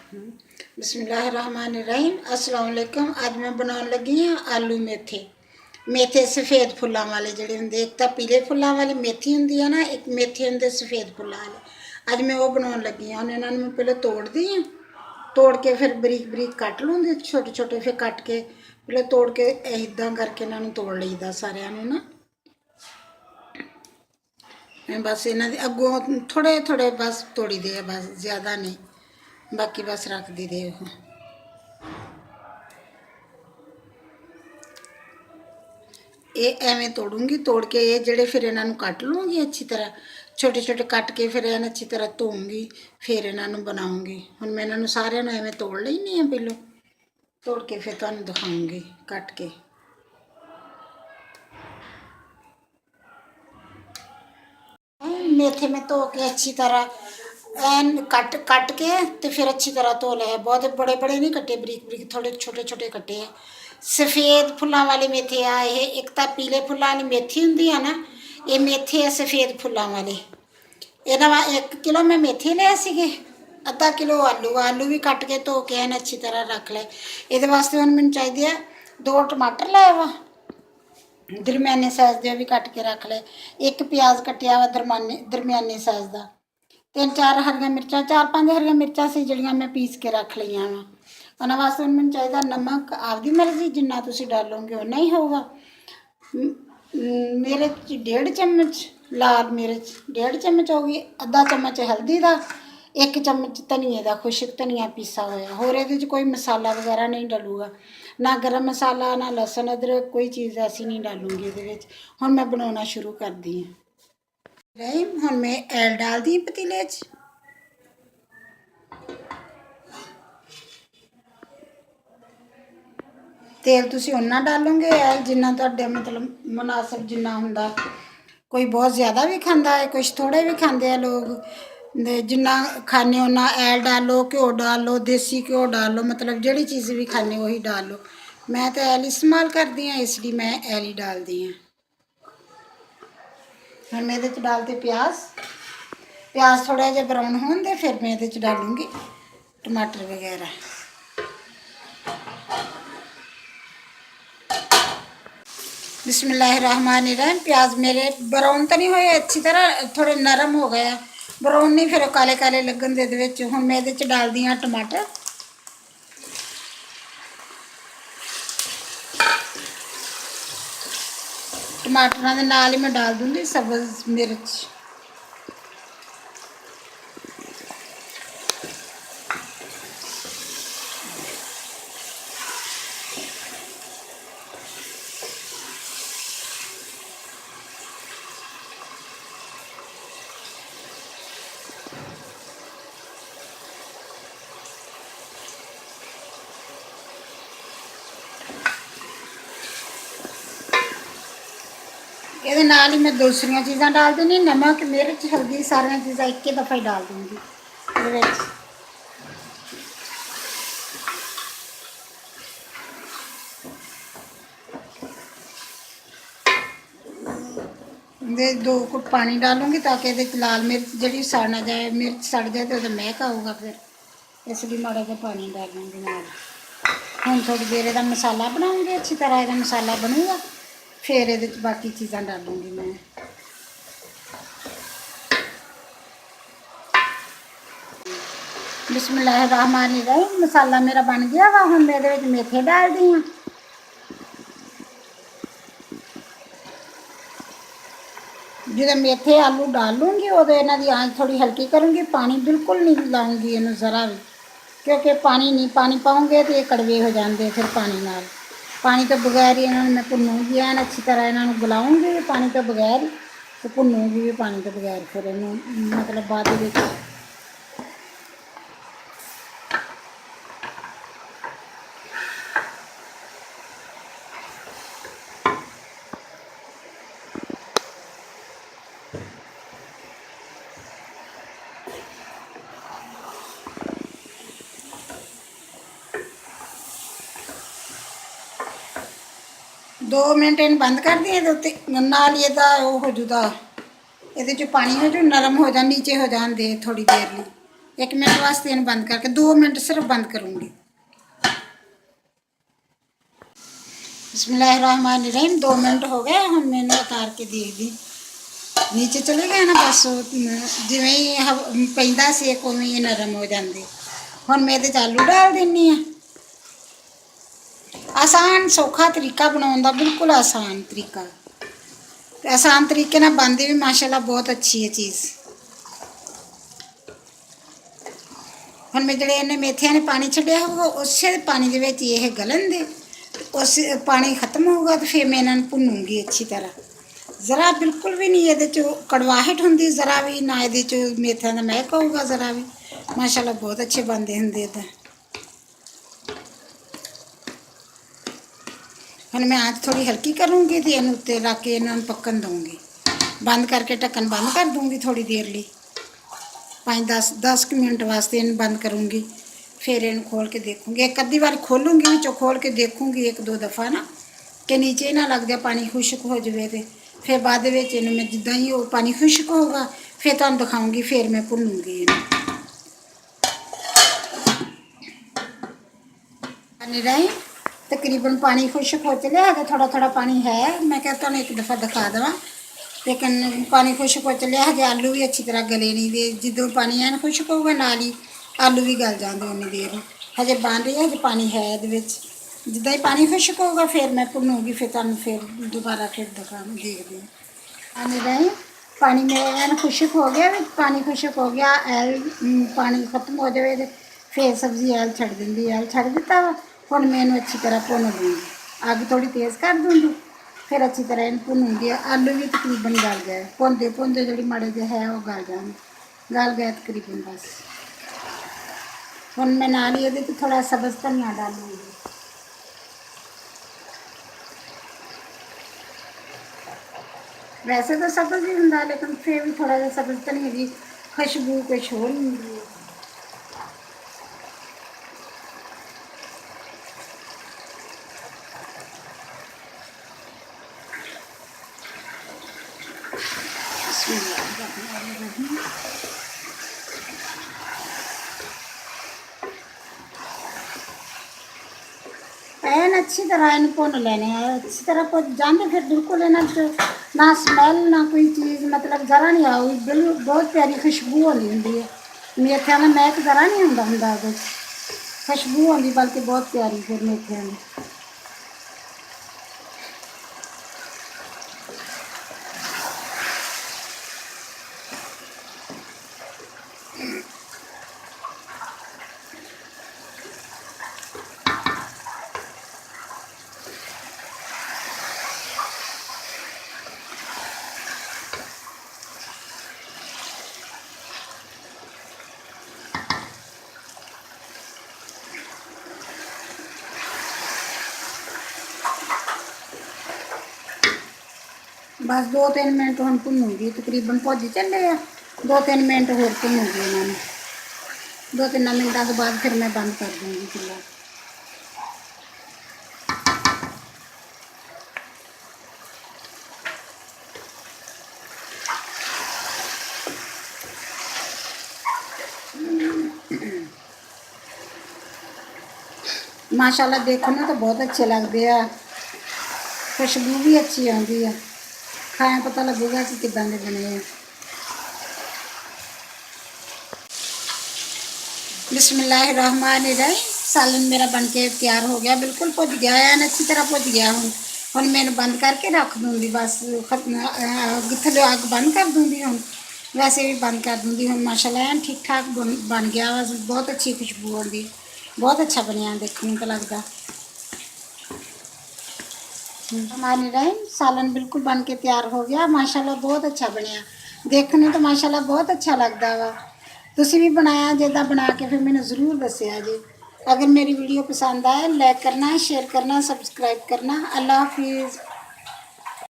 बिस्मिल्लाहिर्रहमानिर्रहीम अस्सलाम वालेकुम। अज मैं बनाने लगी हाँ आलू मेथे। मेथे सफ़ेद फुल्लां वाले जिहड़े हुंदे, एक तां पीले फुल्लां वाली मेथी हुंदी है ना, एक मेथे हुंदे सफ़ेद फुल्लां वाले। अज मैं वो बनाने लगी हाँ। इन्हां नूं मैं पहले तोड़दी हाँ, तोड़ के फिर बरीक बरीक कट लूँगी छोटे छोटे, फिर कट के पहले तोड़ के इदां करके इन्हां नूं तोड़ लईदा सारिਆਂ ਨੂੰ ना। मैं बस इन्हां दे अगों थोड़े थोड़े बस तोड़ी दे, बस ज़्यादा नहीं, बाकी बस रख दी दे। ये एवें तोड़ूंगी, तोड़ के ये जड़े फिर इन्हों कट लूँगी अच्छी तरह, छोटे छोटे कट के फिर इन्हें अच्छी तरह धोऊंगी, फिर इन्हों बनाऊंगी। हुण मैं इन्हों सारे एवें तोड़ लेनी है, पहलों तोड़ के फिर तुहानूं दिखाऊंगी कट के। मेथे में धो के अच्छी तरह एन कट कट के तो फिर अच्छी तरह धो ले। बहुत बड़े बड़े नहीं कट्टे, बरीक बरीक थोड़े छोटे छोटे कट्टे है। सफ़ेद फुल्लां वाले मेथे आ ये, एक तो पीले फुल्लां वाली मेथी हुंदी है ना, ये मेथे है सफ़ेद फुल्लां वाले। इहदा 1 किलो मैं मेथे ले सीगे, अद्धा किलो आलू, आलू भी कट के धो के एन अच्छी तरह रख ले। ये वास्ते हुण मैनूं चाहिए 2 टमाटर ले वा दरम्याने साइज़ के, भी कट के रख ले। एक प्याज कटिया वा दरम्याने साइज़ का, 3-4 हरियां मिर्चां, 4-5 हरियां मिर्चां सी जिहड़ियां मैं पीस के रख लईआं वा। उन्हां वास्ते हुण मैनूं चाहिए नमक आपदी मर्जी, जिन्ना तुसीं डालोगे उन्ना ही होगा। मेरे 1.5 चम्मच लाल मिर्च, 1.5 चम्मच होगी, अद्धा चम्मच हल्दी का, 1 चम्मच धनिए का, खुश्क धनिया पीसा होया। होर इहदे च कोई मसाला वगैरह नहीं डलूगा, ना गर्म मसाला, ना लहसुन अदरक, कोई चीज़ ऐसी नहीं डालूंगी इहदे विच। हुण मैं बनाना शुरू करदी हां। हुण मैं ऐल डाल दी पतीले च। तेल तुसीं उन्ना डालोगे ऐल जिन्ना तुहाडे मतलब मुनासिब जिन्ना हुंदा। कोई बहुत ज़्यादा भी खांदा है, कुछ थोड़े भी खांदे हैं लोग। जिन्ना खाने उन्ना ऐल डालो, घ्यो डालो, देसी घ्यो डालो, मतलब जिहड़ी चीज़ भी खाने वही डाल लो। मैं तो ऐल इस्तेमाल करदी हाँ, इसलिए मैं ऐल ही डालदी हाँ। हुण मैं इहदे च डालते प्याज, प्याज थोड़ा जिहा ब्राउन होन दे, फिर मैं इहदे च डालूंगी टमाटर वगैरह। बिस्मिल्लाहिर्रहमानिर्रहीम। प्याज मेरे ब्राउन तो नहीं होए, अच्छी तरह थोड़े नरम हो गए, ब्राउन नहीं फिर काले काले लगन दे दे विच। हुण मैं इहदे च डाल दी हां टमाटर, टमाटरां दे नाल ही मैं डाल दूंगी सब्ज़ मिर्च। ये नाल ही मैं दूसरिया चीज़ां डाल दूँगी, नमक मिर्च हल्दी सारिया चीज़ां एक ही दफ़ा ही डाल दूँगी ये 2 घुट पानी डालूँगी ताकि ये लाल मिर्च जी सड़ ना जाए, मिर्च सड़ जाए तो महक आऊगा फिर, इसलिए माड़ा जिहा पानी डालूँगी नाल। हुण थोड़ी देर इहदा मसाला बनाऊँगी, अच्छी तरह इहदा मसाला बनूगा, फिर ये बाकी चीज़ां डालूँगी मैं। बिस्मिल्लाहिर्रहमानिर्रहीम। मसाला मेरा बन गया वा, हुण मैं इहदे विच मेथे डाल दी हां। जो मेथे आलू डाल लूँगी उदो इन्हां दी आंच थोड़ी हल्की करूँगी, पानी बिल्कुल नहीं लाऊँगी इन्हूं ज़रा भी, क्योंकि पानी नहीं, पानी पाऊँगे तो ये कड़वे हो जाते फिर पानी नाल। पानी तो बगैर ही इन्होंने मैं भुनूँगी, एन अच्छी तरह इन्हों गलाऊँगी भी पानी तो बगैर ही, तो भुनूँगी भी पानी तो बगैर, फिर इन्हूं मतलब बाद विच। 2 मिनट इन बंद कर दिए तो नाल ही ਇਹਦਾ ਉਹ ਹੋ ਜੂਦਾ, ਇਹਦੇ ਚ ਪਾਣੀ ਹੋ ਜੂ नरम हो जा, नीचे हो जान दे थोड़ी देर लिए, 1 मिनट वास्ते इन बंद करके 2 मिनट सिर्फ बंद करूँगी। बिस्मिल्लाहिर्रहमानिर्रहीम 2 मिनट हो गए। हम मैंने उतार के देख दी, नीचे चले गए ना, बस जिवें ही पैंदा सेक उवें ही नरम हो जाते। हुण मैं इहदे च आलू डाल दिन्नी आ। आसान सौखा तरीका बनाने का, बिल्कुल आसान तरीका, आसान तरीके नाल बनदी भी माशाल्लाह बहुत अच्छी है चीज़। हुण मैं जिहड़े इन्हें मेथियां ने पानी छड्डिया होगा उस पानी दे विच ये गलन दे, उस पानी खत्म होगा तो फिर मैं इन्हां नूं भुनूंगी अच्छी तरह। ज़रा बिल्कुल भी नहीं ये कड़वाहट होंदी, ज़रा भी ना ये मेथियां का महक होगा ज़रा भी। माशाल्लाह बहुत अच्छे बनते होंगे इदा। हम मैं आँच थोड़ी हल्की करूँगी तो इन उत्ते रख के इन्होंने पकन दूँगी। बंद करके ढक्कन बंद कर दूँगी थोड़ी देर लिए, 5-10 मिनट वास्ते इन बंद करूँगी। फिर इन खोल के देखूँगी, एक अद्धी बार खोलूँगी, विचों खोल के देखूँगी 1-2 दफ़ा ना, कि नीचे ना लग जाए पानी खुश्क हो जाए। तो फिर बाद इन मैं जिदा ही वो पानी खुश्क होगा फिर तुहानूं दिखाऊँगी, फिर मैं भुनूँगी इन्हें। तकरीबन पानी खुश्क हो चलिया है, थोड़ा थोड़ा पानी है, मैं क्या तुहानूं एक दफ़ा दिखा देवां। लेकिन पानी खुश्क हो चलिया है, आलू भी अच्छी तरह गले नहीं दे। जो पानी है खुश्क होगा नाल ही आलू भी गल जाते उन्नी देर। हजे बन रही है, हजे पानी है ये, जिदा ही पानी खुश्क होगा फिर मैं भुनूँगी, फिर तुहानूं फिर दोबारा फिर दिखा देखते हैं। पानी मेरा खुश्क हो गया, पानी खुश्क हो गया, एल पानी खत्म हो जाए तो फिर सब्जी एल छड़ देंगी। एल छड़ दिता वा। हुण मैं इन्हूं अच्छी तरह भुन दूँगी, अग थोड़ी तेज़ कर दूँगी, फिर अच्छी तरह इन भुनूँगी। आलू भी तकरीबन गल गए, भुनते भुनते जी माड़े जे है वो गल जाए, गल गए तकरीबन बस। हुण मैं नाल ही इहदे च थोड़ा सब्ज़ धनिया डालूँगी। वैसे तो सब्ज़ ही होंदा, लेकिन फिर भी थोड़ा जिहा सब्ज़ धनिया की खुशबू कुछ होर होंदी है। एन अच्छी तरह इन भुन लेने, अच्छी तरह भुन जाते फिर बिल्कुल इन्हों ना स्मैल ना कोई चीज़, मतलब ज़रा नहीं आऊगी, बिल्कुल बहुत प्यारी खुशबू होनी होंगी है। मेथियां का महक ज़रा नहीं होंदा हुंदा उहदे च, खुशबू होंदी बल्कि बहुत प्यारी फिर मेथियां की। बस 2-3 मिनट हम भुनूंगी, तकरीबन भुज चले आ। 2-3 मिनट होर भुनूंगी इन्होंने, 2-3 मिनटों के बाद फिर मैं बंद कर दूँगी चूल्हा। माशाल्लाह देखने तो बहुत अच्छे लगते हैं, खुशबू भी अच्छी आती है, खाए पता लगेगा कि किदां दे बने हैं। बिस्मिल्लाहिर्रहमानिर्रहीम। सालन मेरा बन के तैयार हो गया, बिल्कुल भुज गया है, अच्छी तरह भुज गया। हुण मैं बंद करके रख दूँगी, बस थल्ले अग बंद कर दूँगी। हुण वैसे भी बंद कर दूँगी। हुण माशाल्लाह एन ठीक ठाक बन गया, बहुत अच्छी खुशबू आती, बहुत अच्छा बनया देखने को लगता। हमारी रहीम सालन बिल्कुल बन के तैयार हो गया, माशाल्लाह बहुत अच्छा बनया देखने तो माशाल्लाह बहुत अच्छा लगता वा। तुसी भी बनाया जिदा बना के फिर मैंने ज़रूर दसिया जी। अगर मेरी वीडियो पसंद आए लाइक करना, शेयर करना, सब्सक्राइब करना। अल्लाह हाफिज़।